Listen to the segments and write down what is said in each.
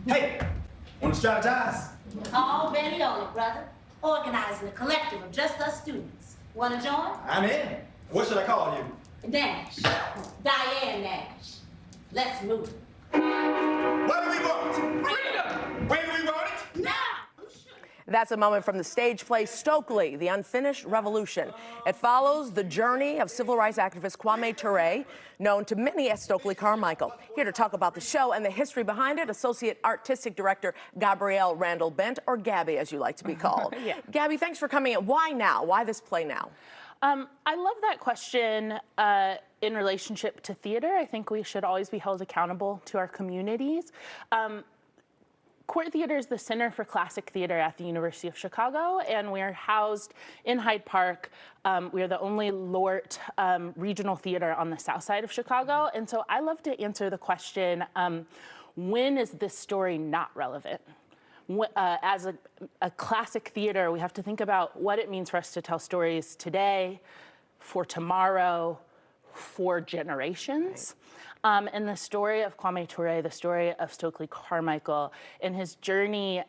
Hey, want to strategize? Already on it, brother. Organizing a collective of just us students. Want to join? I'm in. What should I call you? Nash. Diane Nash. Let's move. What do we want? Freedom! When do we want it? Now! That's a moment from the stage play Stokely, The Unfinished Revolution. It follows the journey of civil rights activist Kwame Ture, known to many as Stokely Carmichael. Here to talk about the show and the history behind it, Associate Artistic Director Gabrielle Randall Bent, or Gabby as you like to be called. Yeah. Gabby, thanks for coming in. Why now? Why this play now? I love that question in relationship to theater. I think we should always be held accountable to our communities. Court Theater is the Center for Classic Theater at the University of Chicago, and we're housed in Hyde Park. We are the only LORT regional theater on the south side of Chicago, and so I love to answer the question, when is this story not relevant? As a classic theater, we have to think about what it means for us to tell stories today, for tomorrow, for generations. And the story of Kwame Ture, the story of Stokely Carmichael, and his journey,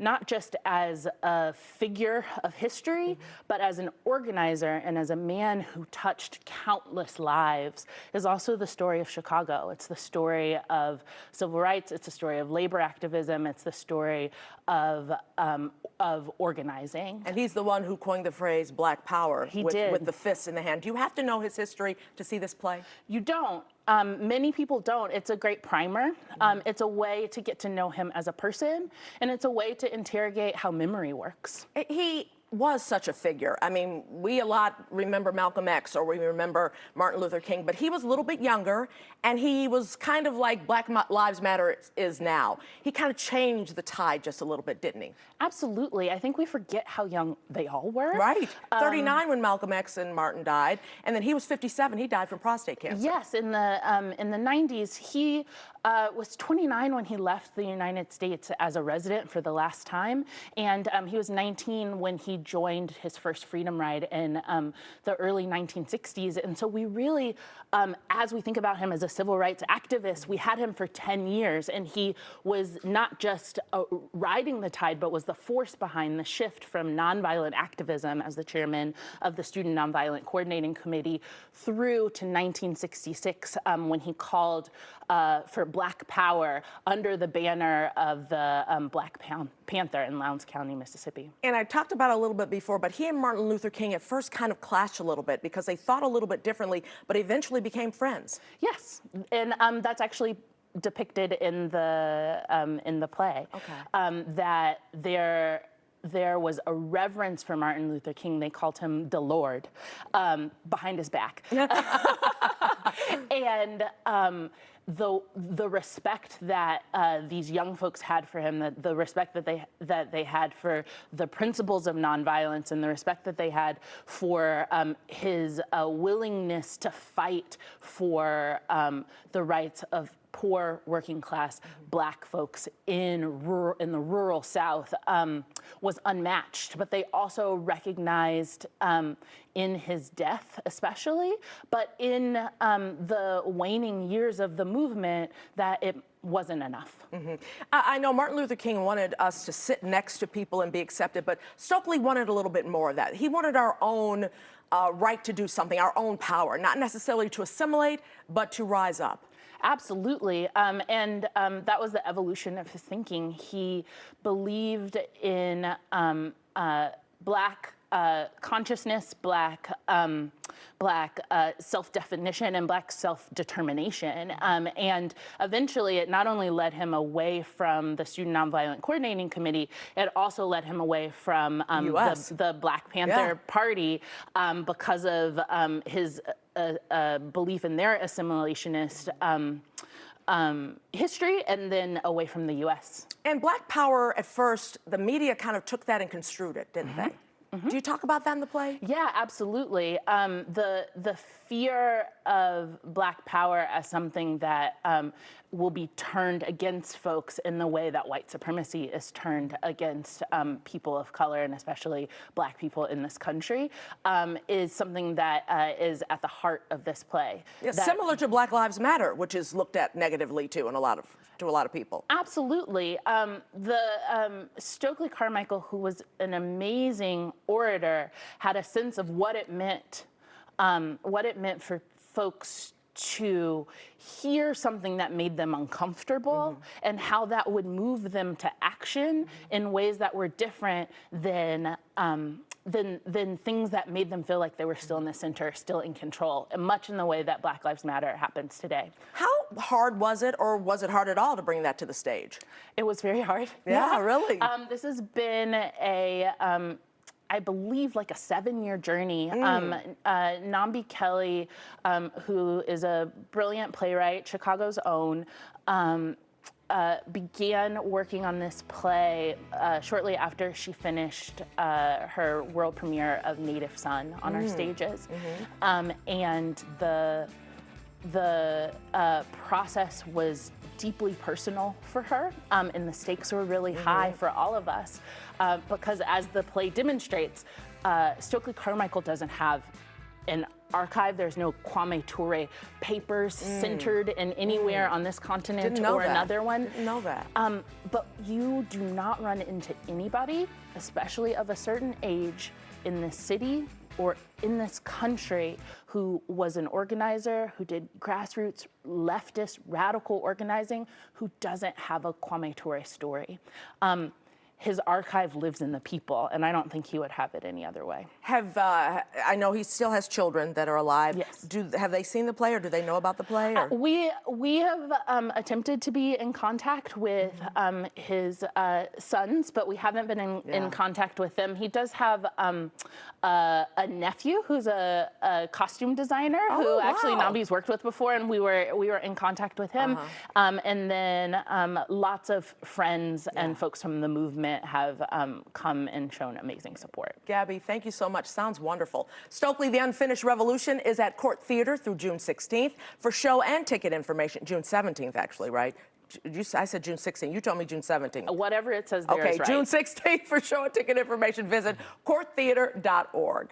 not just as a figure of history, but as an organizer and as a man who touched countless lives, is also the story of Chicago. It's the story of civil rights. It's the story of labor activism. It's the story of organizing. And he's the one who coined the phrase Black Power. He with, did. With the fists in the hand. Do you have to know his history to see this play? You don't. Many people don't. It's a great primer. It's a way to get to know him as a person, and it's a way to interrogate how memory works. He was such a figure. I mean, we a lot remember Malcolm X or we remember Martin Luther King, but he was a little bit younger, and he was kind of like Black Lives Matter is now. He kind of changed the tide just a little bit, didn't he? Absolutely. I think we forget how young they all were. Right. 39 when Malcolm X and Martin died, and then he was 57. He died from prostate cancer. Yes, in the 90s, he was 29 when he left the United States as a resident for the last time, and he was 19 when he joined his first freedom ride in the early 1960s. And so we really, as we think about him as a civil rights activist, we had him for 10 years, and he was not just riding the tide, but was the force behind the shift from nonviolent activism as the chairman of the Student Nonviolent Coordinating Committee through to 1966 when he called for Black Power under the banner of the Black Panther in Lowndes County, Mississippi. And I talked about it a little bit before, but he and Martin Luther King at first kind of clashed a little bit because they thought a little bit differently, but eventually became friends. Yes, and that's actually depicted in the play. Okay. That there was a reverence for Martin Luther King. They called him the Lord behind his back. And the respect that these young folks had for him, the respect that they had for the principles of nonviolence, and the respect that they had for his willingness to fight for the rights of poor working class Black folks in the rural South was unmatched. But they also recognized in his death especially, but in the waning years of the movement, that it wasn't enough. Mm-hmm. I know Martin Luther King wanted us to sit next to people and be accepted, but Stokely wanted a little bit more of that. He wanted our own right to do something, our own power, not necessarily to assimilate, but to rise up. Absolutely, and that was the evolution of his thinking. He believed in Black consciousness, Black self-definition, and Black self-determination. And eventually it not only led him away from the Student Nonviolent Coordinating Committee, it also led him away from the Black Panther Party because of his belief in their assimilationist history, and then away from the U.S. And Black Power, at first, the media kind of took that and construed it, didn't they? Do you talk about that in the play? Yeah, absolutely. The fear of Black power as something that will be turned against folks in the way that white supremacy is turned against people of color, and especially Black people in this country, is something that is at the heart of this play. Yeah, similar to Black Lives Matter, which is looked at negatively too to a lot of people. Absolutely. Stokely Carmichael, who was an amazing orator, had a sense of what it meant for folks to hear something that made them uncomfortable, and how that would move them to action in ways that were different than things that made them feel like they were still in the center, still in control, and much in the way that Black Lives Matter happens today. How hard was it, or was it hard at all to bring that to the stage? It was very hard. Yeah, really? This has been I believe like a 7-year journey. Nambi Kelly, who is a brilliant playwright, Chicago's own, began working on this play shortly after she finished her world premiere of Native Son on our stages. And the process was deeply personal for her, and the stakes were really high for all of us, because as the play demonstrates, Stokely Carmichael doesn't have an archive. There's no Kwame Ture papers centered in anywhere on this continent or another one. Didn't know that. But you do not run into anybody, especially of a certain age, in this city or in this country who was an organizer, who did grassroots, leftist, radical organizing, who doesn't have a Kwame Ture story. His archive lives in the people, and I don't think he would have it any other way. I know he still has children that are alive. Yes. Have they seen the play, or do they know about the play? Or? We have attempted to be in contact with his sons, but we haven't been in contact with them. He does have a nephew who's a costume designer who actually Nambi's worked with before, and we were in contact with him. And then lots of friends and folks from the movement have come and shown amazing support. Gabby, thank you so much. Sounds wonderful. Stokely, The Unfinished Revolution is at Court Theater through June 16th. For show and ticket information, June 17th, actually, right? I said June 16th. You told me June 17th. Whatever it says there is right. June 16th for show and ticket information. Visit courttheater.org.